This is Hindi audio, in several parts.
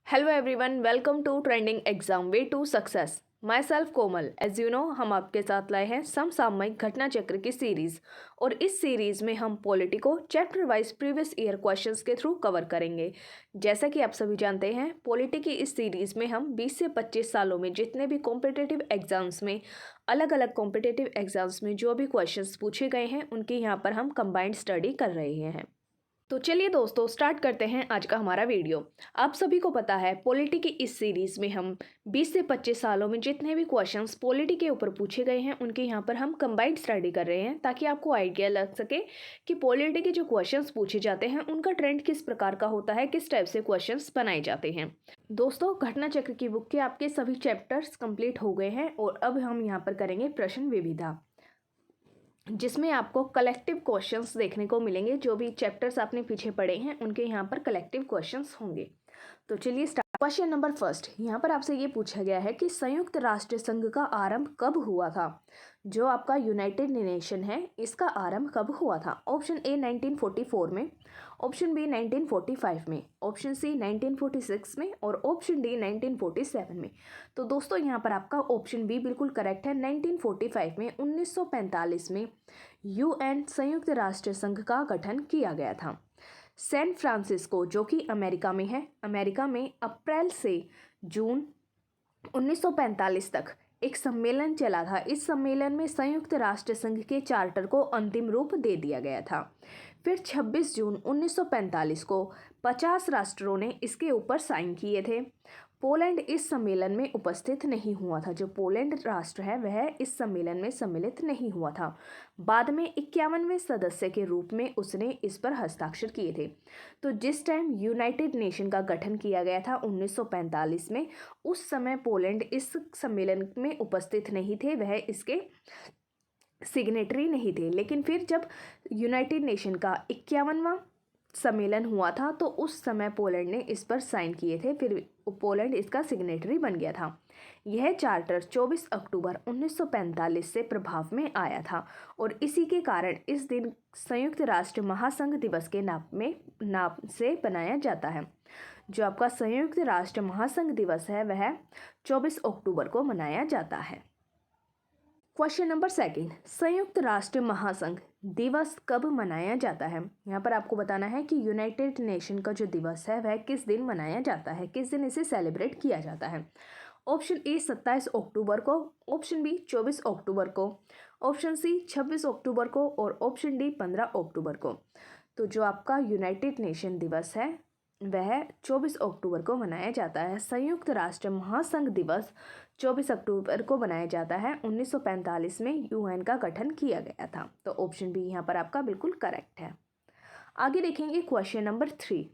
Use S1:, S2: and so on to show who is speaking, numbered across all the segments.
S1: Hello everyone, welcome to trending exam way to success. Myself Komal. As you know, हम आपके साथ लाए हैं समसामयिक घटना चक्र की सीरीज। और इस सीरीज में हम पॉलिटी को chapter wise previous year questions के थ्रू कवर करेंगे। जैसा कि आप सभी जानते हैं, पॉलिटी की इस सीरीज में हम 20 से 25 सालों में जितने भी कॉम्पिटिटिव एग्जाम्स में अलग अलग कॉम्पिटिटिव एग्जाम्स में जो भी क्वेश्चंस पूछे गए हैं उनकी यहाँ पर हम कंबाइंड स्टडी कर रहे हैं। तो चलिए दोस्तों, स्टार्ट करते हैं आज का हमारा वीडियो। आप सभी को पता है, पॉलिटी की इस सीरीज़ में हम 20 से 25 सालों में जितने भी क्वेश्चंस पॉलिटी के ऊपर पूछे गए हैं उनके यहाँ पर हम कंबाइंड स्टडी कर रहे हैं, ताकि आपको आइडिया लग सके कि पॉलिटी के जो क्वेश्चंस पूछे जाते हैं उनका ट्रेंड किस प्रकार का होता है, किस टाइप से क्वेश्चंस बनाए जाते हैं। दोस्तों, घटना चक्र की बुक के आपके सभी चैप्टर्स कंप्लीट हो गए हैं और अब हम यहाँ पर करेंगे प्रश्न विविधा, जिसमें आपको कलेक्टिव क्वेश्चंस देखने को मिलेंगे। जो भी चैप्टर्स आपने पीछे पढ़े हैं उनके यहाँ पर कलेक्टिव क्वेश्चंस होंगे। तो चलिए स्टार्ट। क्वेश्चन नंबर फर्स्ट, यहाँ पर आपसे ये पूछा गया है कि संयुक्त राष्ट्र संघ का आरंभ कब हुआ था। जो आपका यूनाइटेड नेशन है, इसका आरंभ कब हुआ था। ऑप्शन ए 1944 में, ऑप्शन बी 1945 में, ऑप्शन सी 1946 में और ऑप्शन डी 1947 में। तो दोस्तों, यहाँ पर आपका ऑप्शन बी बिल्कुल करेक्ट है। 1945 में, 1945 में यूएन संयुक्त राष्ट्र संघ का गठन किया गया था। सैन फ्रांसिस्को, जो कि अमेरिका में है, अमेरिका में अप्रैल से जून 1945 तक एक सम्मेलन चला था। इस सम्मेलन में संयुक्त राष्ट्र संघ के चार्टर को अंतिम रूप दे दिया गया था। फिर 26 जून 1945 को 50 राष्ट्रों ने इसके ऊपर साइन किए थे। पोलैंड इस सम्मेलन में उपस्थित नहीं हुआ था। जो पोलैंड राष्ट्र है वह इस सम्मेलन में सम्मिलित नहीं हुआ था। बाद में 51वें सदस्य के रूप में उसने इस पर हस्ताक्षर किए थे। तो जिस टाइम यूनाइटेड नेशन का गठन किया गया था 1945 में, उस समय पोलैंड इस सम्मेलन में उपस्थित नहीं थे, वह इसके सिग्नेटरी नहीं थे। लेकिन फिर जब यूनाइटेड नेशन का 51वां सम्मेलन हुआ था तो उस समय पोलैंड ने इस पर साइन किए थे, फिर पोलैंड इसका सिग्नेटरी बन गया था। यह चार्टर 24 अक्टूबर 1945 से प्रभाव में आया था और इसी के कारण इस दिन संयुक्त राष्ट्र महासंघ दिवस के नाम से बनाया जाता है। जो आपका संयुक्त राष्ट्र महासंघ दिवस है वह 24 अक्टूबर को मनाया जाता है। क्वेश्चन नंबर सेकंड, संयुक्त राष्ट्र महासंघ दिवस कब मनाया जाता है। यहाँ पर आपको बताना है कि यूनाइटेड नेशन का जो दिवस है वह किस दिन मनाया जाता है, किस दिन इसे सेलिब्रेट किया जाता है। ऑप्शन ए 27 अक्टूबर को, ऑप्शन बी 24 अक्टूबर को, ऑप्शन सी 26 अक्टूबर को और ऑप्शन डी 15 अक्टूबर को। तो जो आपका यूनाइटेड नेशन दिवस है वह 24 अक्टूबर को मनाया जाता है। संयुक्त राष्ट्र महासंघ दिवस 24 अक्टूबर को मनाया जाता है। 1945 में यूएन का गठन किया गया था। तो ऑप्शन बी यहाँ पर आपका बिल्कुल करेक्ट है। आगे देखेंगे क्वेश्चन नंबर 3,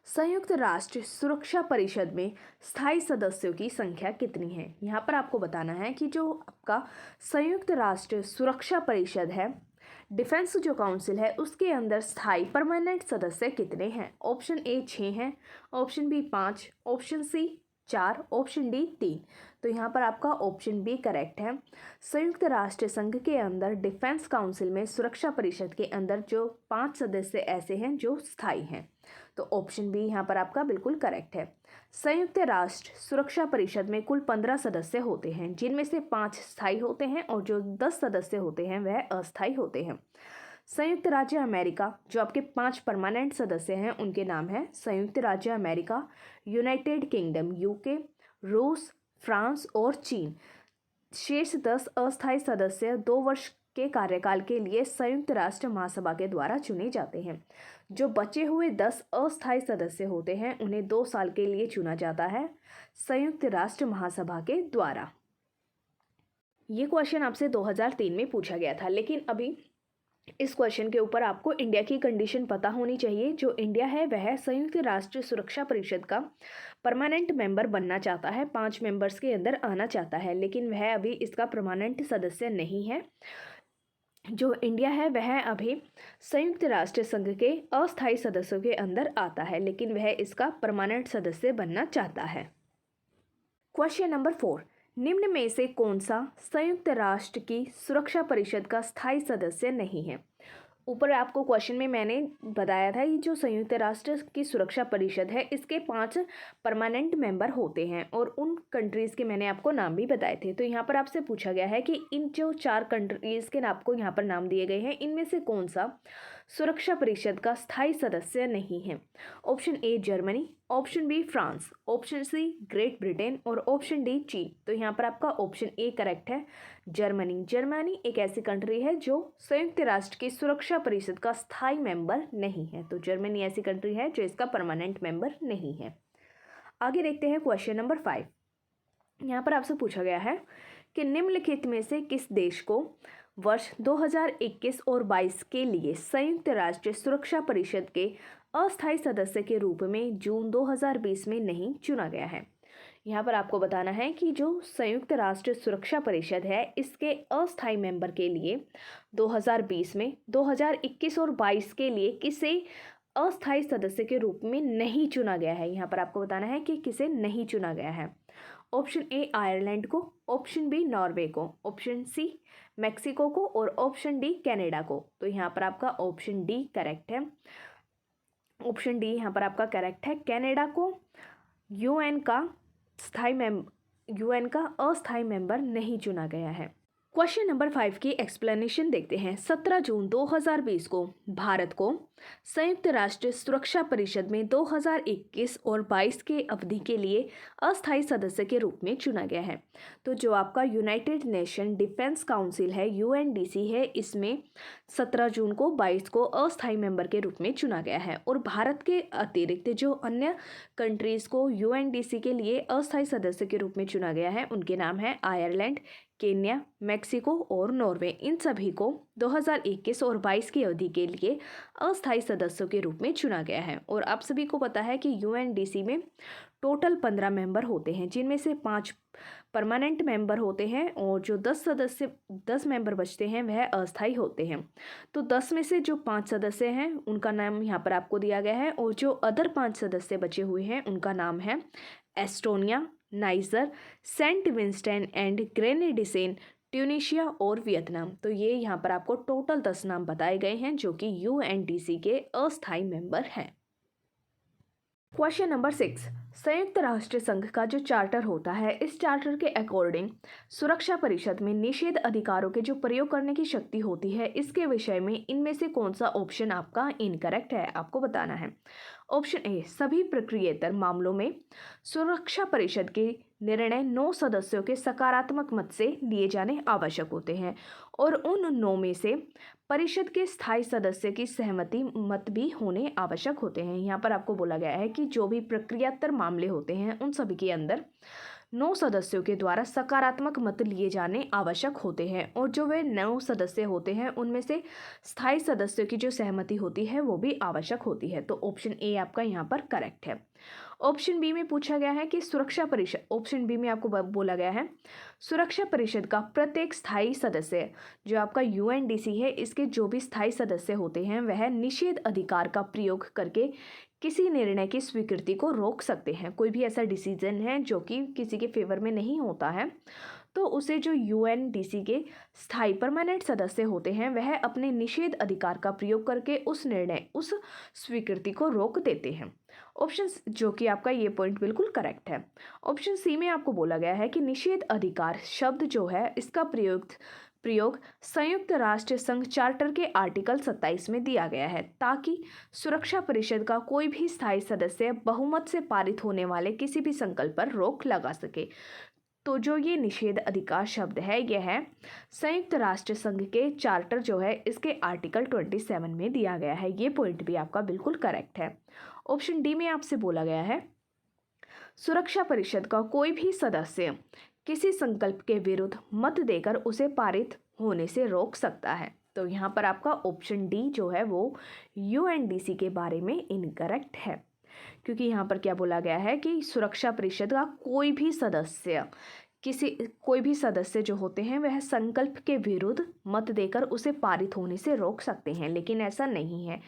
S1: संयुक्त राष्ट्र सुरक्षा परिषद में स्थायी सदस्यों की संख्या कितनी है। यहाँ पर आपको बताना है कि जो आपका संयुक्त राष्ट्र सुरक्षा परिषद है, डिफेंस जो काउंसिल है, उसके अंदर स्थायी परमानेंट सदस्य कितने हैं। ऑप्शन ए 6 हैं, option B 5, option C 4, option D 3। तो यहाँ पर आपका ऑप्शन बी करेक्ट है। संयुक्त राष्ट्र संघ के अंदर डिफेंस काउंसिल में सुरक्षा परिषद के अंदर जो 5 सदस्य ऐसे हैं जो स्थायी हैं। तो ऑप्शन बी यहाँ पर आपका बिल्कुल करेक्ट है। संयुक्त राष्ट्र सुरक्षा परिषद में कुल 15 सदस्य होते हैं, जिनमें से 5 स्थायी होते हैं और जो 10 सदस्य होते हैं वह अस्थायी होते हैं। संयुक्त राज्य अमेरिका, जो आपके 5 परमानेंट सदस्य हैं उनके नाम है संयुक्त राज्य अमेरिका, यूनाइटेड किंगडम यूके, रूस, फ्रांस और चीन। शेष 10 अस्थायी सदस्य 2 वर्ष के कार्यकाल के लिए संयुक्त राष्ट्र महासभा के द्वारा चुने जाते हैं। जो बचे हुए 10 अस्थायी सदस्य होते हैं उन्हें 2 साल के लिए चुना जाता है संयुक्त राष्ट्र महासभा के द्वारा। ये क्वेश्चन आपसे 2003 में पूछा गया था, लेकिन अभी इस क्वेश्चन के ऊपर आपको इंडिया की कंडीशन पता होनी चाहिए। जो इंडिया है वह संयुक्त राष्ट्र सुरक्षा परिषद का परमानेंट मेंबर बनना चाहता है, 5 मेंबर्स के अंदर आना चाहता है, लेकिन वह अभी इसका परमानेंट सदस्य नहीं है। जो इंडिया है वह अभी संयुक्त राष्ट्र संघ के अस्थायी सदस्यों के अंदर आता है, लेकिन वह इसका परमानेंट सदस्य बनना चाहता है। क्वेश्चन नंबर 4, निम्न में से कौन सा संयुक्त राष्ट्र की सुरक्षा परिषद का स्थायी सदस्य नहीं है। ऊपर आपको क्वेश्चन में मैंने बताया था, ये जो संयुक्त राष्ट्र की सुरक्षा परिषद है इसके 5 परमानेंट मेंबर होते हैं और उन कंट्रीज़ के मैंने आपको नाम भी बताए थे। तो यहाँ पर आपसे पूछा गया है कि इन जो 4 कंट्रीज़ के आपको यहाँ पर नाम दिए गए हैं, इनमें से कौन सा सुरक्षा परिषद का स्थायी सदस्य नहीं है। Option A Germany, option B France, option C Great Britain और ऑप्शन डी चीन। तो यहाँ पर आपका ऑप्शन ए करेक्ट है, जर्मनी। जर्मनी एक ऐसी कंट्री है जो संयुक्त राष्ट्र की सुरक्षा परिषद का स्थायी मेंबर नहीं है। तो जर्मनी ऐसी कंट्री है जो इसका परमानेंट मेंबर नहीं है। आगे देखते हैं क्वेश्चन नंबर 5। यहाँ पर आपसे पूछा गया है कि निम्नलिखित में से किस देश को वर्ष 2021 और 22 के लिए संयुक्त राष्ट्र सुरक्षा परिषद के अस्थायी सदस्य के रूप में जून 2020 में नहीं चुना गया है। यहाँ पर आपको बताना है कि जो संयुक्त राष्ट्र सुरक्षा परिषद है इसके अस्थायी मेंबर के लिए 2020 में, 2021 और 22 के लिए किसे अस्थायी सदस्य के रूप में नहीं चुना गया है। यहाँ पर आपको बताना है कि किसे नहीं चुना गया है। ऑप्शन ए आयरलैंड को, ऑप्शन बी नॉर्वे को, ऑप्शन सी मैक्सिको को और ऑप्शन डी कनाडा को। तो यहाँ पर आपका ऑप्शन डी करेक्ट है। ऑप्शन डी यहाँ पर आपका करेक्ट है। कनाडा को यूएन का अस्थायी मेंबर नहीं चुना गया है। क्वेश्चन नंबर 5 की एक्सप्लेनेशन देखते हैं। 17 जून 2020 को भारत को संयुक्त राष्ट्र सुरक्षा परिषद में 2021 और 22 के अवधि के लिए अस्थायी सदस्य के रूप में चुना गया है। तो जो आपका यूनाइटेड नेशन डिफेंस काउंसिल है, यूएनडीसी है, इसमें 17 जून को 22 को अस्थायी मेंबर के रूप में चुना गया है। और भारत के अतिरिक्त जो अन्य कंट्रीज़ को यूएनडीसी के लिए अस्थायी सदस्य के रूप में चुना गया है उनके नाम है आयरलैंड, केन्या, मैक्सिको और नॉर्वे। इन सभी को 2021 और 22 की अवधि के लिए अस्थायी सदस्यों के रूप में चुना गया है। और आप सभी को पता है कि यूएनडीसी में टोटल 15 मेंबर होते हैं, जिनमें से 5 परमानेंट मेंबर होते हैं और जो 10 मेंबर बचते हैं वह अस्थायी होते हैं। तो 10 में से जो 5 सदस्य हैं उनका नाम यहाँ पर आपको दिया गया है और जो अदर 5 सदस्य बचे हुए हैं उनका नाम है Estonia, Niger, Saint Vincent and Grenadines, Tunisia और वियतनाम। तो ये यहाँ पर आपको टोटल 10 नाम बताए गए हैं जो कि यूएनडीसी के अस्थायी मेंबर हैं। Question number 6। संयुक्त राष्ट्र संघ का जो चार्टर होता है, इस चार्टर के अकॉर्डिंग सुरक्षा परिषद में निषेध अधिकारों के जो प्रयोग करने की शक्ति होती है, इसके विषय में इनमें से कौन सा ऑप्शन आपका इनकरेक्ट है, आपको बताना है। ऑप्शन ए सभी प्रक्रियात्मक मामलों में सुरक्षा परिषद के निर्णय 9 सदस्यों के सकारात्मक मत से लिए जाने आवश्यक होते हैं और उन 9 में से परिषद के स्थायी सदस्य की सहमति मत भी होने आवश्यक होते हैं। यहाँ पर आपको बोला गया है कि जो भी प्रक्रियात्मक मामले होते हैं उन सभी के अंदर 9 सदस्यों के द्वारा सकारात्मक मत लिए जाने आवश्यक होते हैं और जो वे 9 सदस्य होते हैं उनमें से स्थायी सदस्यों की जो सहमति होती है वो भी आवश्यक होती है। तो ऑप्शन ए आपका यहाँ पर करेक्ट है। ऑप्शन बी में पूछा गया है कि सुरक्षा परिषद, ऑप्शन बी में आपको बोला गया है सुरक्षा परिषद का प्रत्येक स्थायी सदस्य जो आपका यूएनडीसी है, इसके जो भी स्थायी सदस्य होते हैं वह निषेध अधिकार का प्रयोग करके किसी निर्णय की स्वीकृति को रोक सकते हैं। कोई भी ऐसा डिसीजन है जो कि किसी के फेवर में नहीं होता है तो उसे जो यूएनडीसी के स्थायी परमानेंट सदस्य होते हैं वह अपने निषेध अधिकार का प्रयोग करके उस स्वीकृति को रोक देते हैं। ऑप्शन जो कि आपका ये पॉइंट बिल्कुल करेक्ट है। ऑप्शन सी में आपको बोला गया है कि निषेध अधिकार शब्द जो है इसका प्रयोग संयुक्त राष्ट्र संघ चार्टर के आर्टिकल 27 में दिया गया है ताकि सुरक्षा परिषद का कोई भी स्थायी सदस्य बहुमत से पारित होने वाले किसी भी संकल्प पर रोक लगा सके। तो जो ये निषेध अधिकार शब्द है यह है संयुक्त राष्ट्र संघ के चार्टर जो है इसके आर्टिकल 27 में दिया गया है। ये पॉइंट भी आपका बिल्कुल करेक्ट है। ऑप्शन डी में आपसे बोला गया है सुरक्षा परिषद का कोई भी सदस्य किसी संकल्प के विरुद्ध मत देकर उसे पारित होने से रोक सकता है। तो यहाँ पर आपका ऑप्शन डी जो है वो यूएनडीसी के बारे में इनकरेक्ट है, क्योंकि यहाँ पर क्या बोला गया है कि सुरक्षा परिषद का कोई भी सदस्य जो होते हैं वह संकल्प के विरुद्ध मत देकर उसे पारित होने से रोक सकते हैं, लेकिन ऐसा नहीं है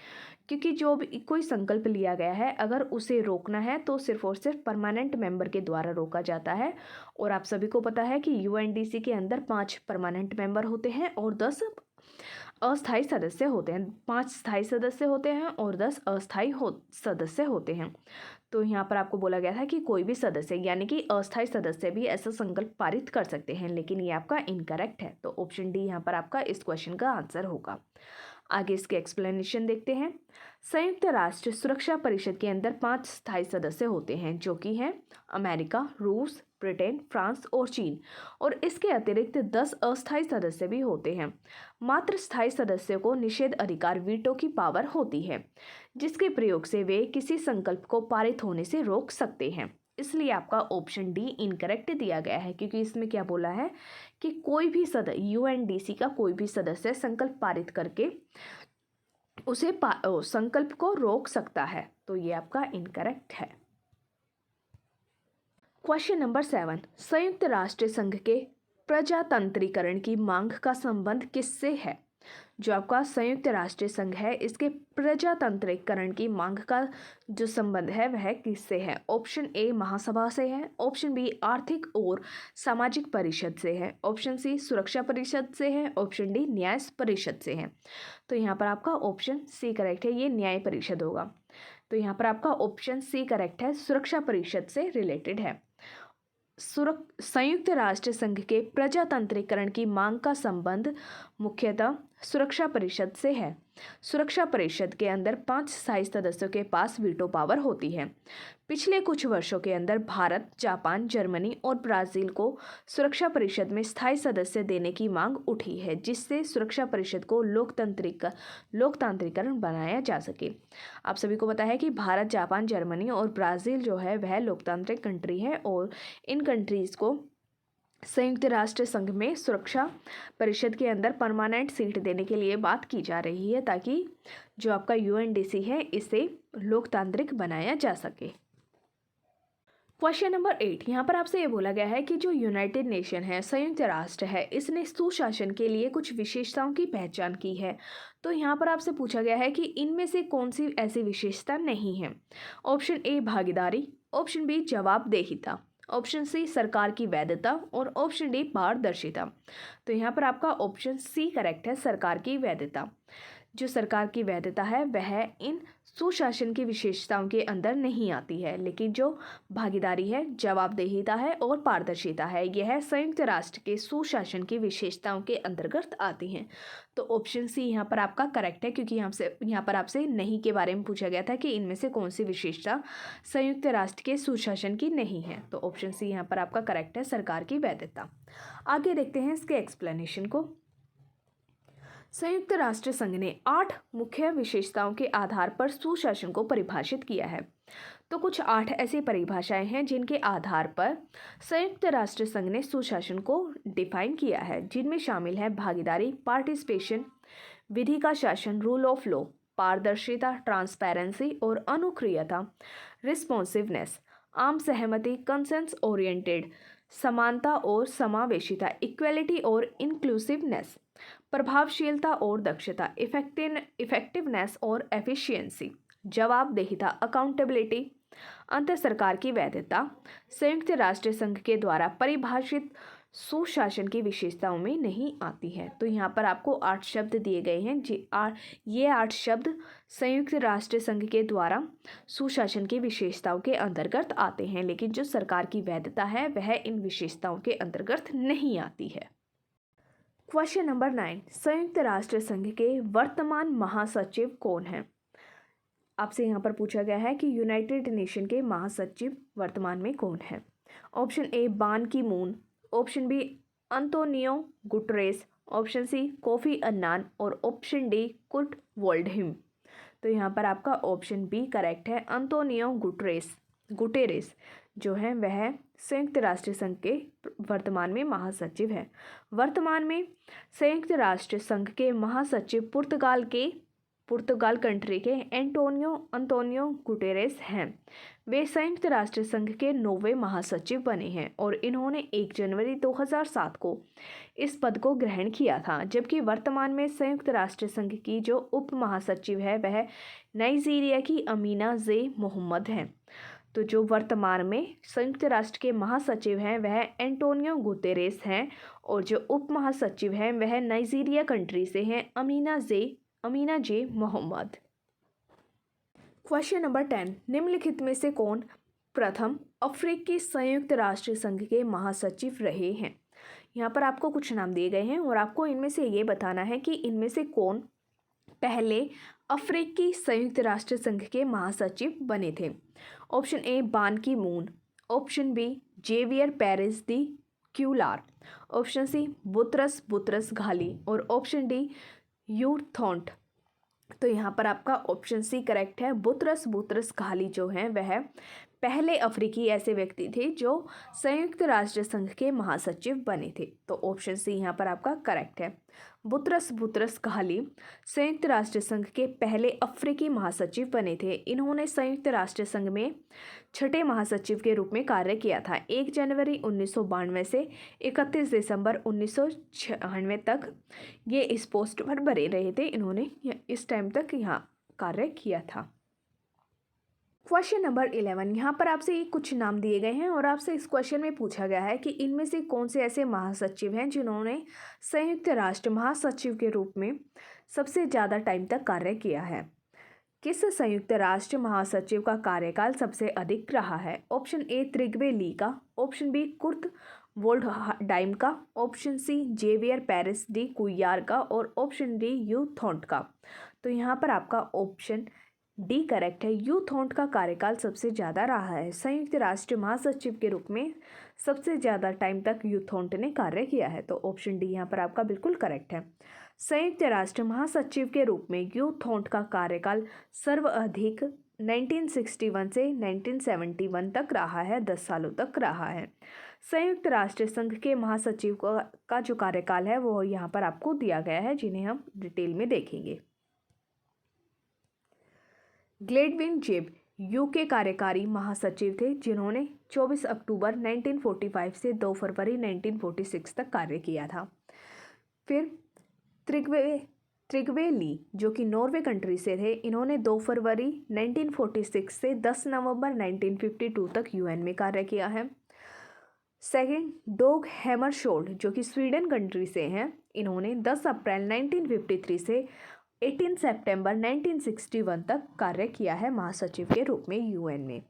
S1: क्योंकि जो भी कोई संकल्प लिया गया है अगर उसे रोकना है तो सिर्फ और सिर्फ परमानेंट मेंबर के द्वारा रोका जाता है। और आप सभी को पता है कि यूएनडीसी के अंदर 5 परमानेंट मेंबर होते हैं और 10 अस्थायी सदस्य होते हैं, 5 स्थायी सदस्य होते हैं और 10 अस्थायी सदस्य होते हैं। तो यहाँ पर आपको बोला गया था कि कोई भी सदस्य यानी कि अस्थायी सदस्य भी ऐसा संकल्प पारित कर सकते हैं, लेकिन ये आपका इनकरेक्ट है। तो ऑप्शन डी यहाँ पर आपका इस क्वेश्चन का आंसर होगा। आगे इसके एक्सप्लेनेशन देखते हैं। संयुक्त राष्ट्र सुरक्षा परिषद के अंदर 5 स्थायी सदस्य होते हैं, जो कि हैं अमेरिका, रूस, ब्रिटेन, फ्रांस और चीन, और इसके अतिरिक्त 10 अस्थायी सदस्य भी होते हैं। मात्र स्थायी सदस्यों को निषेध अधिकार वीटो की पावर होती है, जिसके प्रयोग से वे किसी संकल्प को पारित होने से रोक सकते हैं। इसलिए आपका ऑप्शन डी इनकरेक्ट दिया गया है, क्योंकि इसमें क्या बोला है कि कोई भी यूएनडीसी का कोई भी सदस्य संकल्प पारित करके उसे संकल्प को रोक सकता है। तो ये आपका इनकरेक्ट है। क्वेश्चन नंबर 7, संयुक्त राष्ट्र संघ के प्रजातंत्रीकरण की मांग का संबंध किससे है? जो आपका संयुक्त राष्ट्र संघ है, इसके प्रजातंत्रीकरण की मांग का जो संबंध है वह किससे है? ऑप्शन ए महासभा से है, ऑप्शन बी आर्थिक और सामाजिक परिषद से है, ऑप्शन सी सुरक्षा परिषद से है, ऑप्शन डी न्याय परिषद से है। तो यहाँ पर आपका ऑप्शन सी करेक्ट है, ये न्याय परिषद होगा। तो यहाँ पर आपका ऑप्शन सी करेक्ट है, सुरक्षा परिषद से रिलेटेड है। संयुक्त राष्ट्र संघ के प्रजातंत्रीकरण की मांग का संबंध मुख्यतः सुरक्षा परिषद से है। सुरक्षा परिषद के अंदर 5 स्थायी सदस्यों के पास वीटो पावर होती है। पिछले कुछ वर्षों के अंदर भारत, जापान, जर्मनी और ब्राज़ील को सुरक्षा परिषद में स्थायी सदस्य देने की मांग उठी है, जिससे सुरक्षा परिषद को लोकतांत्रिकरण बनाया जा सके। आप सभी को पता है कि भारत, जापान, जर्मनी और ब्राज़ील जो है वह लोकतांत्रिक कंट्री है, और इन कंट्रीज़ को संयुक्त राष्ट्र संघ में सुरक्षा परिषद के अंदर परमानेंट सीट देने के लिए बात की जा रही है, ताकि जो आपका यूएनडीसी है इसे लोकतांत्रिक बनाया जा सके। क्वेश्चन नंबर 8, यहाँ पर आपसे ये बोला गया है कि जो यूनाइटेड नेशन है, संयुक्त राष्ट्र है, इसने सुशासन के लिए कुछ विशेषताओं की पहचान की है। तो यहाँ पर आपसे पूछा गया है कि इनमें से कौन सी ऐसी विशेषता नहीं है? ऑप्शन ए भागीदारी, ऑप्शन बी जवाबदेहिता, ऑप्शन सी सरकार की वैधता और ऑप्शन डी पारदर्शिता। तो यहाँ पर आपका ऑप्शन सी करेक्ट है, सरकार की वैधता। जो सरकार की वैधता है वह इन सुशासन की विशेषताओं के अंदर नहीं आती है, लेकिन जो भागीदारी है, जवाबदेहिता है और पारदर्शिता है, यह संयुक्त राष्ट्र के सुशासन की विशेषताओं के अंतर्गत आती हैं। तो ऑप्शन सी यहाँ पर आपका करेक्ट है, क्योंकि यहाँ पर आपसे नहीं के बारे में पूछा गया था कि इनमें से कौन सी विशेषता संयुक्त राष्ट्र के सुशासन की नहीं है। तो ऑप्शन सी यहाँ पर आपका करेक्ट है, सरकार की वैधता। आगे देखते हैं इसके एक्सप्लेनेशन को। संयुक्त राष्ट्र संघ ने 8 मुख्य विशेषताओं के आधार पर सुशासन को परिभाषित किया है। तो कुछ 8 ऐसी परिभाषाएं हैं जिनके आधार पर संयुक्त राष्ट्र संघ ने सुशासन को डिफाइन किया है, जिनमें शामिल है भागीदारी, पार्टिसिपेशन, विधि का शासन, रूल ऑफ लॉ, पारदर्शिता, ट्रांसपेरेंसी और अनुक्रियता, रिस्पॉन्सिवनेस, आम सहमति, कंसेंस ओरिएंटेड, समानता और समावेशिता, इक्वलिटी और इंक्लूसिवनेस, प्रभावशीलता और दक्षता, इफेक्टिवनेस और एफिशिएंसी, जवाबदेहिता, अकाउंटेबिलिटी, अंतर सरकार की वैधता, संयुक्त राष्ट्र संघ के द्वारा परिभाषित सुशासन की विशेषताओं में नहीं आती है। तो यहाँ पर आपको 8 शब्द दिए गए हैं। ये 8 शब्द संयुक्त राष्ट्र संघ के द्वारा सुशासन की विशेषताओं के अंतर्गत आते हैं, लेकिन जो सरकार की वैधता है वह इन विशेषताओं के अंतर्गत नहीं आती है। क्वेश्चन नंबर 9, संयुक्त राष्ट्र संघ के वर्तमान महासचिव कौन हैं? आपसे यहाँ पर पूछा गया है कि यूनाइटेड नेशन के महासचिव वर्तमान में कौन है? Option A Ban Ki Moon, option B Antonio Guterres, option C Kofi Annan और ऑप्शन डी कुर्ट वोल्डहिम। तो यहाँ पर आपका ऑप्शन बी करेक्ट है, अंतोनियो गुटेरेस जो है वह संयुक्त राष्ट्र संघ के वर्तमान में महासचिव है। वर्तमान में संयुक्त राष्ट्र संघ के महासचिव पुर्तगाल कंट्री के अंतोनियो गुटेरेस हैं। वे संयुक्त राष्ट्र संघ के 9वें महासचिव बने हैं और इन्होंने 1 जनवरी 2007 को इस पद को ग्रहण किया था, जबकि वर्तमान में संयुक्त राष्ट्र संघ की जो उप महासचिव है वह नाइजीरिया की अमीना जे मोहम्मद हैं। तो जो वर्तमान में संयुक्त राष्ट्र के महासचिव हैं वह एंटोनियो गुतेरेस हैं और जो उप महासचिव हैं वह नाइजीरिया कंट्री से हैं अमीना जे मोहम्मद। क्वेश्चन नंबर 10, निम्नलिखित में से कौन प्रथम अफ्रीकी संयुक्त राष्ट्र संघ के महासचिव रहे हैं? यहाँ पर आपको कुछ नाम दिए गए हैं और आपको इनमें से ये बताना है कि इनमें से कौन पहले अफ्रीकी संयुक्त राष्ट्र संघ के महासचिव बने थे। Option A Ban Ki Moon, option B Javier Perez de Cuellar, option C Boutros Ghali और ऑप्शन डी यू थॉन्ट। तो यहाँ पर आपका ऑप्शन सी करेक्ट है। बुतरस घाली जो हैं वह पहले अफ्रीकी ऐसे व्यक्ति थे जो संयुक्त राष्ट्र संघ के महासचिव बने थे। तो ऑप्शन सी यहाँ पर आपका करेक्ट है। बुतरस घाली संयुक्त राष्ट्र संघ के पहले अफ्रीकी महासचिव बने थे। इन्होंने संयुक्त राष्ट्र संघ में छठे महासचिव के रूप में कार्य किया था। 1 जनवरी 1992 से 31 दिसंबर 1996 तक ये इस पोस्ट पर बने रहे थे। इन्होंने इस टाइम तक यहाँ कार्य किया था। क्वेश्चन नंबर 11, यहाँ पर आपसे कुछ नाम दिए गए हैं और आपसे इस क्वेश्चन में पूछा गया है कि इनमें से कौन से ऐसे महासचिव हैं जिन्होंने संयुक्त राष्ट्र महासचिव के रूप में सबसे ज़्यादा टाइम तक कार्य किया है। किस संयुक्त राष्ट्र महासचिव का कार्यकाल सबसे अधिक रहा है? ऑप्शन ए त्रिग्वे ली का, ऑप्शन बी कुर्ट वोल्डहाइम का, option C Javier Perez de Cuellar का और ऑप्शन डी यू थॉन्ट का। तो यहाँ पर आपका ऑप्शन डी करेक्ट है। यू थॉन्ट का कार्यकाल सबसे ज़्यादा रहा है। संयुक्त राष्ट्र महासचिव के रूप में सबसे ज़्यादा टाइम तक यू थॉन्ट ने कार्य किया है। तो ऑप्शन डी यहाँ पर आपका बिल्कुल करेक्ट है। संयुक्त राष्ट्र महासचिव के रूप में यू थॉन्ट का कार्यकाल सर्वाधिक 1961 से 1971 तक रहा है, 10 सालों तक रहा है। संयुक्त राष्ट्र संघ के महासचिव का जो कार्यकाल है वो यहाँ पर आपको दिया गया है, जिन्हें हम डिटेल में देखेंगे। ग्लेडविन जेब यूके कार्यकारी महासचिव थे जिन्होंने 24 अक्टूबर 1945 से 2 फरवरी 1946 तक कार्य किया था। फिर त्रिग्वे ली जो कि नॉर्वे कंट्री से थे, इन्होंने 2 फरवरी 1946 से 10 नवंबर 1952 तक यूएन में कार्य किया है। सेकंड, डोग हैमरशोल्ड जो कि स्वीडन कंट्री से हैं, इन्होंने 10 अप्रैल 1953 से 18 सितंबर 1961 तक कार्य किया है महासचिव के रूप में यूएन में।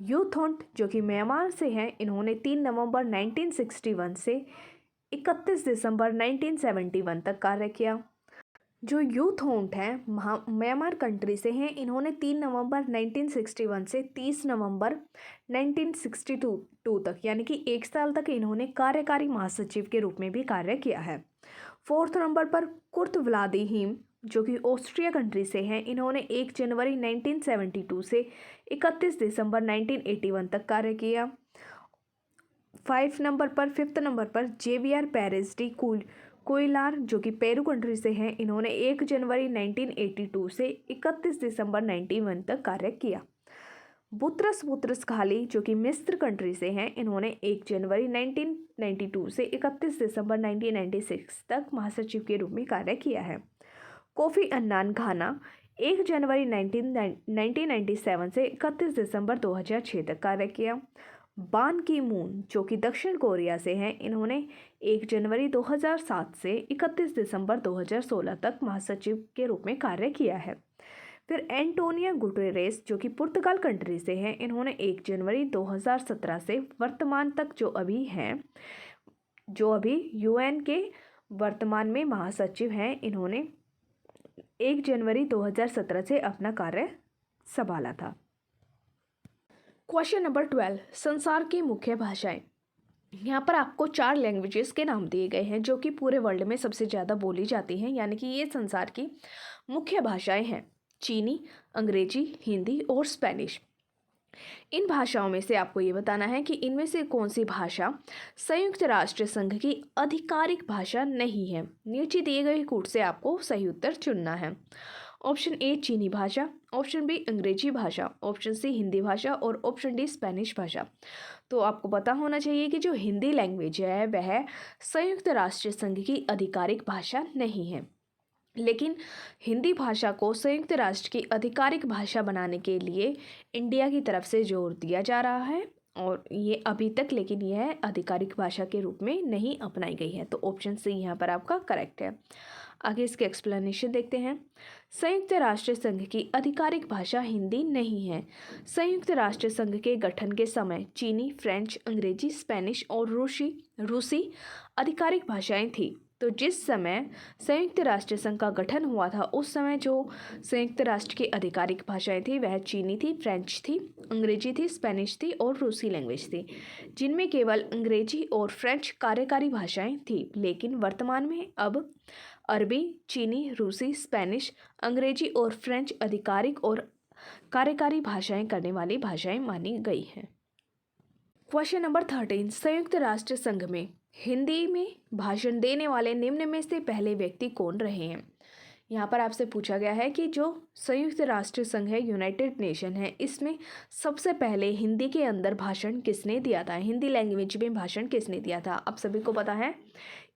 S1: यू थॉन्ट जो कि म्यांमार से हैं, इन्होंने 3 नवंबर 1961 से 31 दिसंबर 1971 तक कार्य किया। जो यू थॉन्ट हैं म्यांमार कंट्री से हैं, इन्होंने 3 नवंबर 1961 से 30 नवंबर 1962 तक यानी कि 1 साल तक इन्होंने कार्यकारी महासचिव के रूप में भी कार्य किया है। 4 नंबर पर कुर्ट व्लादिहीम जो कि ऑस्ट्रिया कंट्री से हैं, इन्होंने 1 जनवरी 1972 से 31 दिसंबर 1981 तक कार्य किया। 5 नंबर पर जेवियर पेरेस डी क्यूलार जो कि पेरू कंट्री से हैं, इन्होंने 1 जनवरी 1982 से 31 दिसंबर 1991 तक कार्य किया। बुतरस घाली जो कि मिस्र कंट्री से हैं, इन्होंने 1 जनवरी 1992 से 31 दिसंबर 1996 तक महासचिव के रूप में कार्य किया है। कोफी अन्नान घाना 1 जनवरी 1997 से 31 दिसंबर 2006 तक कार्य किया। बान की मून जो कि दक्षिण कोरिया से हैं, इन्होंने 1 जनवरी 2007 से 31 दिसंबर 2016 तक महासचिव के रूप में कार्य किया है। फिर एंटोनियो गुटेरेस जो कि पुर्तगाल कंट्री से हैं, इन्होंने 1 जनवरी 2017 से वर्तमान तक जो अभी यूएन के वर्तमान में महासचिव हैं, इन्होंने 1 जनवरी 2017 से अपना कार्य संभाला था। क्वेश्चन नंबर 12, संसार की मुख्य भाषाएं। यहाँ पर आपको 4 लैंग्वेजेस के नाम दिए गए हैं जो कि पूरे वर्ल्ड में सबसे ज़्यादा बोली जाती हैं, यानी कि ये संसार की मुख्य भाषाएं हैं। चीनी, अंग्रेजी, हिंदी और स्पेनिश। इन भाषाओं में से आपको ये बताना है कि इनमें से कौन सी भाषा संयुक्त राष्ट्र संघ की आधिकारिक भाषा नहीं है। नीचे दिए गए कूट से आपको सही उत्तर चुनना है। ऑप्शन ए चीनी भाषा, ऑप्शन बी अंग्रेजी भाषा, ऑप्शन सी हिंदी भाषा और ऑप्शन डी स्पेनिश भाषा। तो आपको पता होना चाहिए कि जो हिंदी लैंग्वेज है वह संयुक्त राष्ट्र संघ की आधिकारिक भाषा नहीं है। लेकिन हिंदी भाषा को संयुक्त राष्ट्र की आधिकारिक भाषा बनाने के लिए इंडिया की तरफ से जोर दिया जा रहा है और ये अभी तक लेकिन यह आधिकारिक भाषा के रूप में नहीं अपनाई गई है। तो ऑप्शन सी यहाँ पर आपका करेक्ट है। आगे इसके एक्सप्लेनेशन देखते हैं। संयुक्त राष्ट्र संघ की आधिकारिक भाषा हिंदी नहीं है। संयुक्त राष्ट्र संघ के गठन के समय चीनी, फ्रेंच, अंग्रेजी, स्पेनिश और रूसी आधिकारिक भाषाएं थीं। तो जिस समय संयुक्त राष्ट्र संघ का गठन हुआ था उस समय जो संयुक्त राष्ट्र की आधिकारिक भाषाएं थी वह चीनी थी, फ्रेंच थी, अंग्रेजी थी, स्पेनिश थी और रूसी लैंग्वेज थी, जिनमें केवल अंग्रेजी और फ्रेंच कार्यकारी भाषाएं थी। लेकिन वर्तमान में अब अरबी, चीनी, रूसी, स्पेनिश, अंग्रेजी और फ्रेंच आधिकारिक और कार्यकारी भाषाएं करने वाली भाषाएं मानी गई हैं। क्वेश्चन नंबर 13, संयुक्त राष्ट्र संघ में हिंदी में भाषण देने वाले निम्न में से पहले व्यक्ति कौन रहे हैं। यहाँ पर आपसे पूछा गया है कि जो संयुक्त राष्ट्र संघ है, यूनाइटेड नेशन है, इसमें सबसे पहले हिंदी के अंदर भाषण किसने दिया था, हिंदी लैंग्वेज में भाषण किसने दिया था। आप सभी को पता है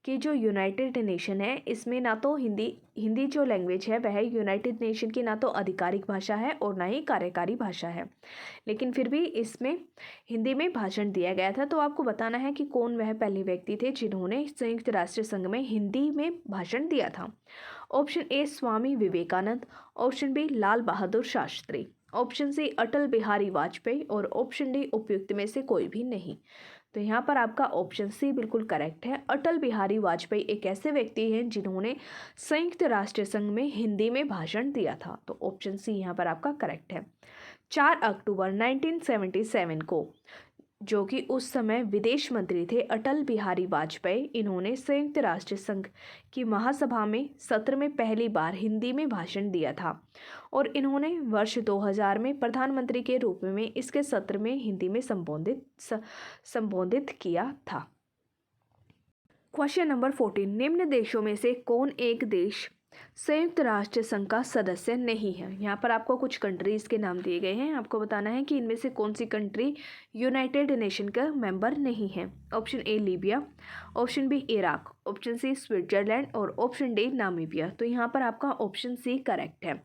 S1: कि जो यूनाइटेड नेशन है इसमें ना तो हिंदी जो लैंग्वेज है वह यूनाइटेड नेशन की ना तो आधिकारिक भाषा है और ना ही कार्यकारी भाषा है, लेकिन फिर भी इसमें हिंदी में भाषण दिया गया था। तो आपको बताना है कि कौन वह पहले व्यक्ति थे जिन्होंने संयुक्त राष्ट्र संघ में हिंदी में भाषण दिया था। Option A Swami Vivekananda, option B Lal Bahadur Shastri, option C Atal Bihari Vajpayee और ऑप्शन डी उपयुक्त में से कोई भी नहीं। तो यहाँ पर आपका ऑप्शन सी बिल्कुल करेक्ट है। अटल बिहारी वाजपेयी एक ऐसे व्यक्ति हैं जिन्होंने संयुक्त राष्ट्र संघ में हिंदी में भाषण दिया था। तो ऑप्शन सी यहाँ पर आपका करेक्ट है। 4 अक्टूबर 1977 को, जो कि उस समय विदेश मंत्री थे अटल बिहारी वाजपेयी, इन्होंने संयुक्त राष्ट्र संघ की महासभा में सत्र में पहली बार हिंदी में भाषण दिया था और इन्होंने वर्ष 2000 में प्रधानमंत्री के रूप में इसके सत्र में हिंदी में संबोधित किया था। क्वेश्चन नंबर 14, निम्न देशों में से कौन एक देश संयुक्त राष्ट्र संघ का सदस्य नहीं है। यहाँ पर आपको कुछ कंट्रीज़ के नाम दिए गए हैं, आपको बताना है कि इनमें से कौन सी कंट्री यूनाइटेड नेशन का मेंबर नहीं है। Option A Libya, option B Iraq, option C Switzerland और ऑप्शन डी नामीबिया। तो यहाँ पर आपका ऑप्शन सी करेक्ट है।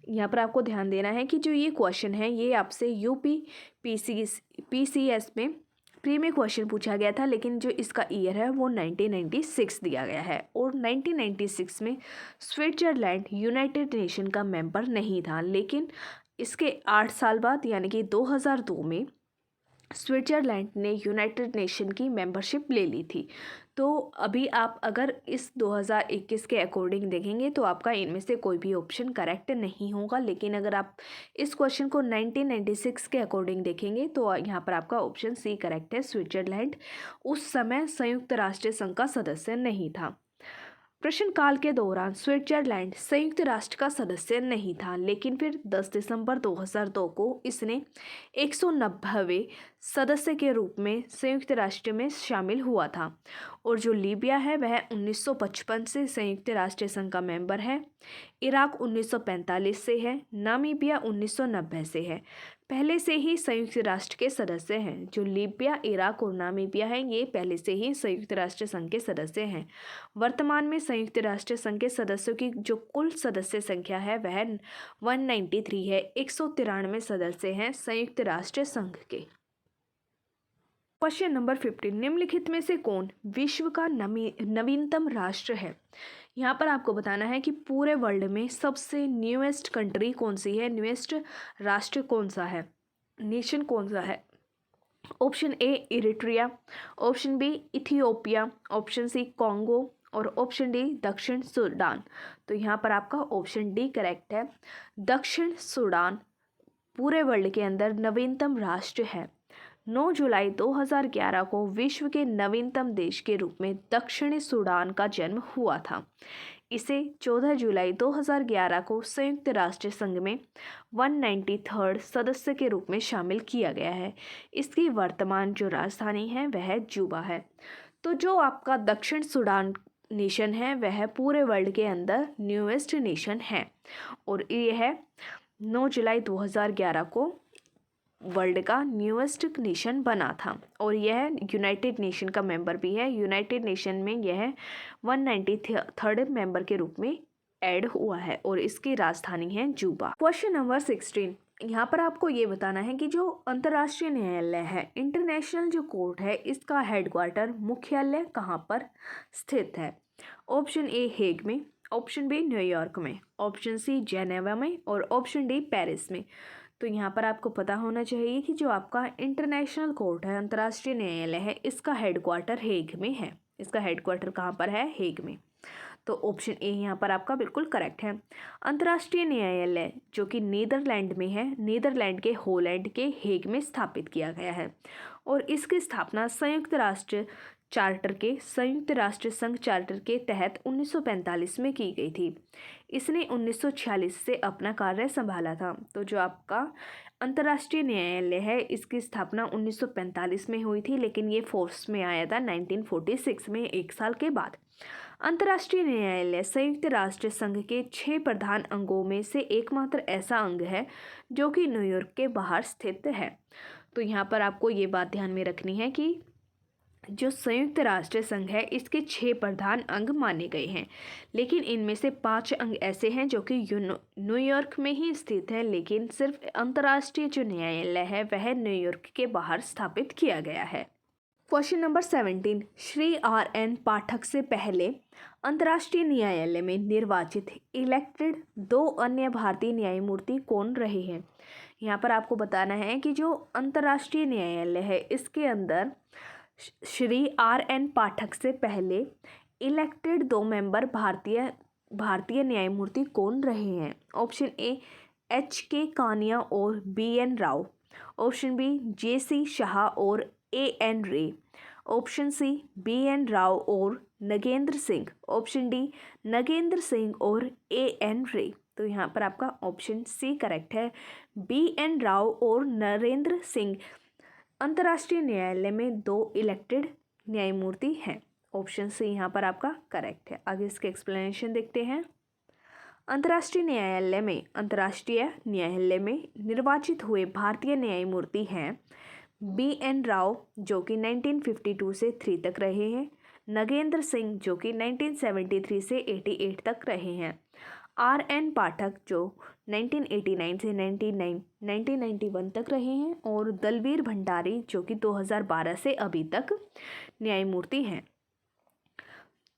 S1: यहाँ पर आपको ध्यान देना है कि जो ये क्वेश्चन है ये आपसे PCS में प्री में क्वेश्चन पूछा गया था, लेकिन जो इसका ईयर है वो 1996 दिया गया है और 1996 में स्विट्जरलैंड यूनाइटेड नेशन का मेंबर नहीं था, लेकिन इसके 8 साल बाद यानी कि 2002 में स्विट्जरलैंड ने यूनाइटेड नेशन की मेंबरशिप ले ली थी। तो अभी आप अगर इस 2021 के अकॉर्डिंग देखेंगे तो आपका इनमें से कोई भी ऑप्शन करेक्ट नहीं होगा, लेकिन अगर आप इस क्वेश्चन को 1996 के अकॉर्डिंग देखेंगे तो यहाँ पर आपका ऑप्शन सी करेक्ट है। स्विट्जरलैंड उस समय संयुक्त राष्ट्र संघ का सदस्य नहीं था। प्रश्नकाल के दौरान स्विट्जरलैंड संयुक्त राष्ट्र का सदस्य नहीं था, लेकिन फिर 10 दिसंबर 2002 को इसने 190वें सदस्य के रूप में संयुक्त राष्ट्र में शामिल हुआ था। और जो लीबिया है वह 1955 से संयुक्त राष्ट्र संघ का मेंबर है, इराक 1945 से है, नामीबिया 1990 से है। पहले से ही संयुक्त राष्ट्र के सदस्य हैं। जो लीबिया, इराक और नामीबिया हैं ये पहले से ही संयुक्त राष्ट्र संघ के सदस्य हैं। वर्तमान में संयुक्त राष्ट्र संघ के सदस्यों की जो कुल सदस्य संख्या है वह 193 है। 193 सदस्य हैं संयुक्त राष्ट्र संघ के। क्वेश्चन नंबर 15, निम्नलिखित में से कौन विश्व का नवीनतम राष्ट्र है। यहाँ पर आपको बताना है कि पूरे वर्ल्ड में सबसे न्यूएस्ट कंट्री कौन सी है, न्यूएस्ट राष्ट्र कौन सा है, नेशन कौन सा है। Option A Eritrea, option B Ethiopia, option C Congo और ऑप्शन डी दक्षिण सूडान। तो यहाँ पर आपका ऑप्शन डी करेक्ट है। दक्षिण सूडान पूरे वर्ल्ड के अंदर नवीनतम राष्ट्र है। 9 जुलाई 2011 को विश्व के नवीनतम देश के रूप में दक्षिणी सूडान का जन्म हुआ था। इसे 14 जुलाई 2011 को संयुक्त राष्ट्र संघ में 193rd सदस्य के रूप में शामिल किया गया है। इसकी वर्तमान जो राजधानी है वह जूबा है। तो जो आपका दक्षिण सूडान नेशन है वह पूरे वर्ल्ड के अंदर न्यूएस्ट नेशन है और यह 9 जुलाई 2011 को वर्ल्ड का न्यूएस्ट नेशन बना था और यह यूनाइटेड नेशन का मेंबर भी है। यूनाइटेड नेशन में यह 193rd मेंबर के रूप में ऐड हुआ है और इसकी राजधानी है जुबा। क्वेश्चन नंबर 16, यहाँ पर आपको ये बताना है कि जो अंतर्राष्ट्रीय न्यायालय है, इंटरनेशनल जो कोर्ट है, इसका हेडक्वार्टर मुख्यालय कहाँ पर स्थित है? ऑप्शन ए हेग में, ऑप्शन बी न्यूयॉर्क में, ऑप्शन सी जेनेवा में और ऑप्शन डी पेरिस में। तो यहाँ पर आपको पता होना चाहिए कि जो आपका इंटरनेशनल कोर्ट है, अंतर्राष्ट्रीय न्यायालय है, इसका हेडक्वार्टर हेग में है। इसका हेडक्वार्टर कहाँ पर है? हेग में। तो ऑप्शन ए यहाँ पर आपका बिल्कुल करेक्ट है। अंतर्राष्ट्रीय न्यायालय जो कि नीदरलैंड में है, नीदरलैंड के होलैंड के हेग में स्थापित किया गया है और इसकी स्थापना संयुक्त राष्ट्र संघ चार्टर के तहत 1945 में की गई थी। इसने 1946 से अपना कार्य संभाला था। तो जो आपका अंतर्राष्ट्रीय न्यायालय है, इसकी स्थापना 1945 में हुई थी, लेकिन ये फोर्स में आया था 1946 में, 1 साल के बाद। अंतर्राष्ट्रीय न्यायालय संयुक्त राष्ट्र संघ के 6 प्रधान अंगों में से एकमात्र ऐसा अंग है जो कि न्यूयॉर्क के बाहर स्थित है। तो यहाँ पर आपको ये बात ध्यान में रखनी है कि जो संयुक्त राष्ट्र संघ है, इसके 6 प्रधान अंग माने गए हैं, लेकिन इनमें से 5 अंग ऐसे हैं जो कि न्यूयॉर्क में ही स्थित है, लेकिन सिर्फ अंतर्राष्ट्रीय जो न्यायालय है वह न्यूयॉर्क के बाहर स्थापित किया गया है। Question number 17, Shri R.N. पाठक से पहले अंतर्राष्ट्रीय न्यायालय में निर्वाचित इलेक्टेड 2 अन्य भारतीय न्यायमूर्ति कौन रहे हैं? यहाँ पर आपको बताना है कि जो अंतर्राष्ट्रीय न्यायालय है, इसके अंदर श्री R.N. पाठक से पहले इलेक्टेड 2 मेंबर भारतीय न्यायमूर्ति कौन रहे हैं? Option A H.K. कानिया और B.N. Rao, option B J.C. Shah और A.N. रे, ऑप्शन सी B.N. राव और नगेंद्र सिंह, ऑप्शन डी नगेंद्र सिंह और A.N. रे। तो यहाँ पर आपका ऑप्शन सी करेक्ट है। B.N. राव और नरेंद्र सिंह अंतर्राष्ट्रीय न्यायालय में 2 इलेक्टेड न्यायमूर्ति हैं। ऑप्शन सी यहाँ पर आपका करेक्ट है। आगे इसके एक्सप्लेनेशन देखते हैं। अंतर्राष्ट्रीय न्यायालय में निर्वाचित हुए भारतीय न्यायमूर्ति हैं B.N. राव जो कि 1952 से 3 तक रहे हैं, नगेंद्र सिंह जो कि 1973 से 88 तक रहे हैं, R.N. पाठक जो 1989 से 1991 तक रहे हैं और दलवीर भंडारी जो कि 2012 से अभी तक न्यायमूर्ति हैं।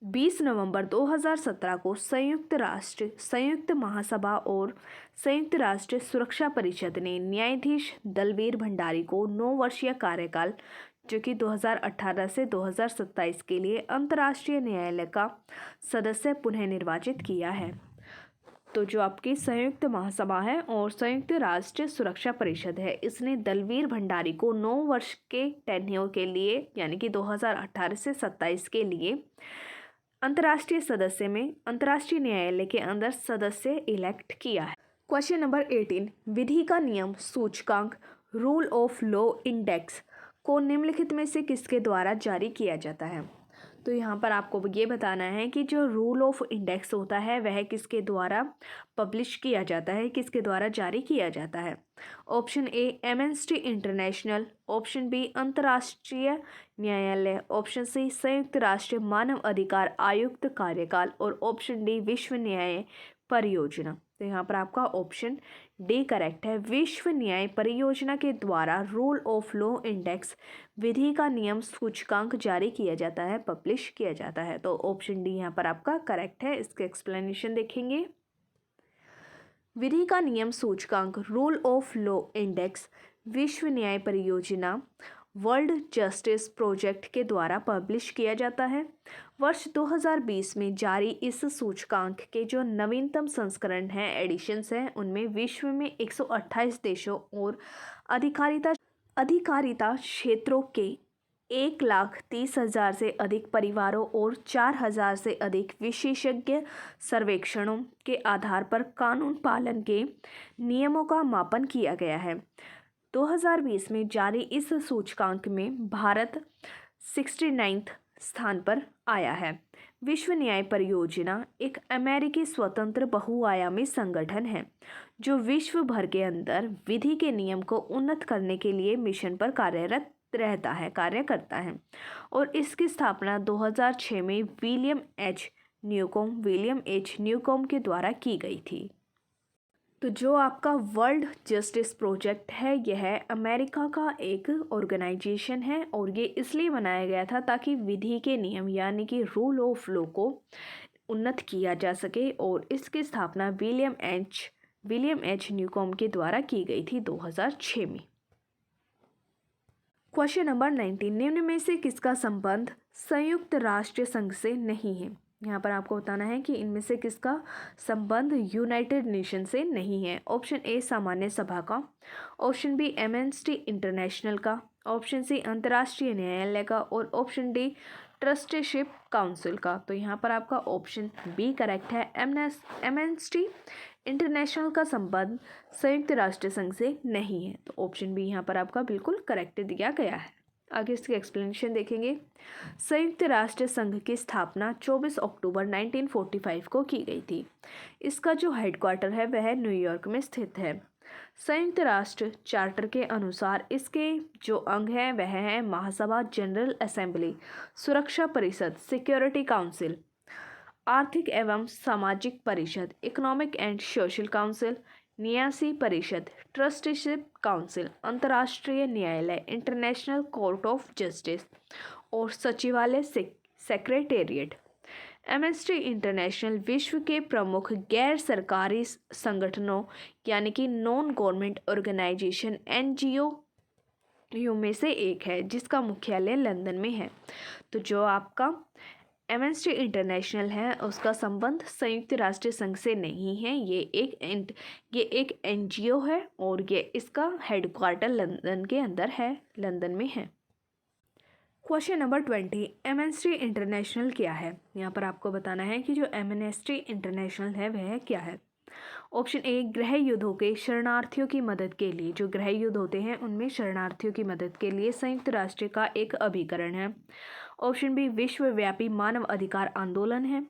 S1: 20 नवंबर 2017 को संयुक्त महासभा और संयुक्त राष्ट्र सुरक्षा परिषद ने न्यायाधीश दलवीर भंडारी को 9 वर्षीय कार्यकाल जो कि 2018 से 2027 के लिए अंतर्राष्ट्रीय न्यायालय का सदस्य पुनः निर्वाचित किया है। तो जो आपकी संयुक्त महासभा है और संयुक्त राष्ट्र सुरक्षा परिषद है, इसने दलवीर भंडारी को 9 वर्ष के टेन्योर के लिए यानी कि 2018 से 27 के लिए अंतर्राष्ट्रीय न्यायालय के अंदर सदस्य इलेक्ट किया है। क्वेश्चन नंबर 18, विधि का नियम सूचकांक रूल ऑफ लॉ इंडेक्स को निम्नलिखित में से किसके द्वारा जारी किया जाता है? तो यहाँ पर आपको ये बताना है कि जो रूल ऑफ इंडेक्स होता है वह किसके द्वारा पब्लिश किया जाता है, किसके द्वारा जारी किया जाता है? Option A Amnesty International, option B अंतर्राष्ट्रीय न्यायालय, ऑप्शन सी संयुक्त राष्ट्र मानव अधिकार आयुक्त कार्यकाल और ऑप्शन डी विश्व न्याय परियोजना। तो यहाँ पर आपका ऑप्शन डी करेक्ट है। विश्व न्याय परियोजना के द्वारा रूल ऑफ लॉ इंडेक्स विधि का नियम सूचकांक जारी किया जाता है, पब्लिश किया जाता है। तो ऑप्शन डी यहाँ पर आपका करेक्ट है। इसके एक्सप्लेनेशन देखेंगे। विधि का नियम सूचकांक रूल ऑफ लॉ इंडेक्स विश्व न्याय परियोजना वर्ल्ड जस्टिस प्रोजेक्ट के द्वारा पब्लिश किया जाता है। वर्ष 2020 में जारी इस सूचकांक के जो नवीनतम संस्करण हैं, एडिशंस हैं, उनमें विश्व में 128 देशों और अधिकारिता क्षेत्रों के 1,30,000 से अधिक परिवारों और 4,000 से अधिक विशेषज्ञ सर्वेक्षणों के आधार पर कानून पालन के नियमों का मापन किया गया है। 2020 में जारी इस सूचकांक में भारत 69वें स्थान पर आया है। विश्व न्याय परियोजना एक अमेरिकी स्वतंत्र बहुआयामी संगठन है जो विश्व भर के अंदर विधि के नियम को उन्नत करने के लिए मिशन पर कार्य करता है और इसकी स्थापना 2006 में William H Newcom William H Newcom के द्वारा की गई थी। तो जो आपका वर्ल्ड जस्टिस प्रोजेक्ट है यह अमेरिका का एक ऑर्गेनाइजेशन है और ये इसलिए बनाया गया था ताकि विधि के नियम यानी कि रूल ऑफ लॉ को उन्नत किया जा सके और इसकी स्थापना विलियम एच न्यूकॉम के द्वारा की गई थी 2006 में। क्वेश्चन नंबर 19, निम्न में से किसका संबंध संयुक्त राष्ट्र संघ से नहीं है। यहाँ पर आपको बताना है कि इनमें से किसका संबंध यूनाइटेड नेशन से नहीं है। ऑप्शन ए सामान्य सभा का, ऑप्शन बी एमनेस्टी इंटरनेशनल का, ऑप्शन सी अंतर्राष्ट्रीय न्यायालय का और ऑप्शन डी ट्रस्टीशिप काउंसिल का। तो यहाँ पर आपका ऑप्शन बी करेक्ट है। एमनेस्टी इंटरनेशनल का संबंध संयुक्त राष्ट्र संघ से नहीं है। तो ऑप्शन बी यहाँ पर आपका बिल्कुल करेक्ट दिया गया है। आगे इसकी एक्सप्लेनेशन देखेंगे। संयुक्त राष्ट्र संघ की स्थापना 24 अक्टूबर 1945 को की गई थी। इसका जो हेडक्वार्टर है वह न्यूयॉर्क में स्थित है। संयुक्त राष्ट्र चार्टर के अनुसार इसके जो अंग हैं वह है महासभा, जनरल असेंबली, सुरक्षा परिषद, सिक्योरिटी काउंसिल, आर्थिक एवं सामाजिक परिषद, इकोनॉमिक एंड सोशल काउंसिल, न्यासी परिषद, ट्रस्टीशिप काउंसिल, अंतर्राष्ट्रीय न्यायालय, इंटरनेशनल कोर्ट ऑफ जस्टिस और सचिवालय सेक्रेटेरिएट। एमनेस्टी इंटरनेशनल विश्व के प्रमुख गैर सरकारी संगठनों यानी कि नॉन गवर्नमेंट ऑर्गेनाइजेशन NGO में से एक है जिसका मुख्यालय लंदन में है। तो जो आपका एमनेस्टी इंटरनेशनल है उसका संबंध संयुक्त राष्ट्र संघ से नहीं है। ये एक NGO है और ये इसका हेडक्वार्टर लंदन के अंदर है, लंदन में है। क्वेश्चन नंबर 20, एमनेस्टी इंटरनेशनल क्या है। यहाँ पर आपको बताना है कि जो एमनेस्टी इंटरनेशनल है वह क्या है। ऑप्शन ए गृह युद्धों के शरणार्थियों की मदद के लिए, जो गृह युद्ध होते हैं उनमें शरणार्थियों की मदद के लिए संयुक्त राष्ट्र का एक अभिकरण है। ऑप्शन बी विश्वव्यापी मानव अधिकार आंदोलन है।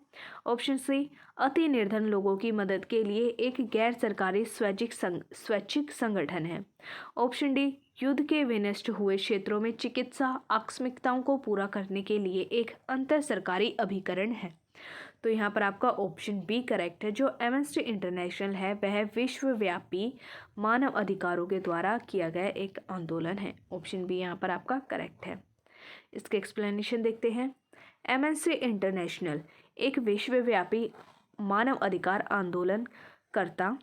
S1: ऑप्शन सी अति निर्धन लोगों की मदद के लिए एक गैर सरकारी स्वैच्छिक संगठन है। ऑप्शन डी युद्ध के विनष्ट हुए क्षेत्रों में चिकित्सा आकस्मिकताओं को पूरा करने के लिए एक अंतर सरकारी अभिकरण है। तो यहाँ पर आपका ऑप्शन बी करेक्ट है। जो एमनेस्टी इंटरनेशनल है वह विश्वव्यापी मानव अधिकारों के द्वारा किया गया एक आंदोलन है। ऑप्शन बी यहाँ पर आपका करेक्ट है। इसके एक्सप्लेनेशन देखते हैं। एमनेस्टी इंटरनेशनल एक विश्वव्यापी मानव अधिकार आंदोलन करता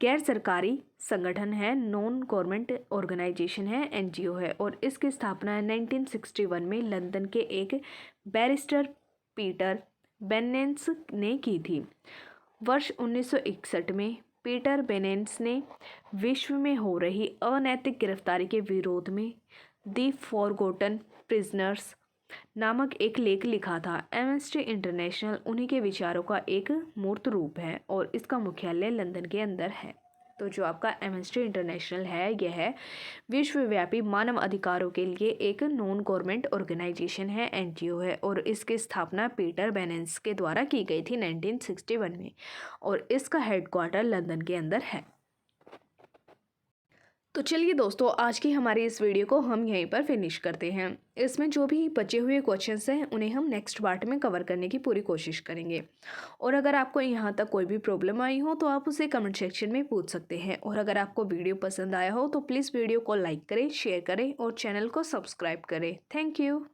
S1: गैर सरकारी संगठन है, नॉन गवर्नमेंट ऑर्गेनाइजेशन है, NGO है और इसकी स्थापना 1961 में लंदन के एक बैरिस्टर पीटर बेनेंस ने की थी। वर्ष 1961 में पीटर बेनेंस ने विश्व में हो रही अनैतिक गिरफ्तारी के विरोध में दी फॉरगॉटन प्रिजनर्स नामक एक लेख लिखा था। एमनेस्टी इंटरनेशनल उन्हीं के विचारों का एक मूर्त रूप है और इसका मुख्यालय लंदन के अंदर है। तो जो आपका एमनेस्टी इंटरनेशनल है यह विश्वव्यापी मानव अधिकारों के लिए एक नॉन गवर्नमेंट ऑर्गेनाइजेशन है, NGO है और इसकी स्थापना पीटर बेनेंस के द्वारा की गई थी 1961 में और इसका हेडक्वार्टर लंदन के अंदर है। तो चलिए दोस्तों, आज की हमारी इस वीडियो को हम यहीं पर फिनिश करते हैं। इसमें जो भी बचे हुए क्वेश्चंस हैं उन्हें हम नेक्स्ट पार्ट में कवर करने की पूरी कोशिश करेंगे और अगर आपको यहाँ तक कोई भी प्रॉब्लम आई हो तो आप उसे कमेंट सेक्शन में पूछ सकते हैं और अगर आपको वीडियो पसंद आया हो तो प्लीज़ वीडियो को लाइक करें, शेयर करें और चैनल को सब्सक्राइब करें। Thank you.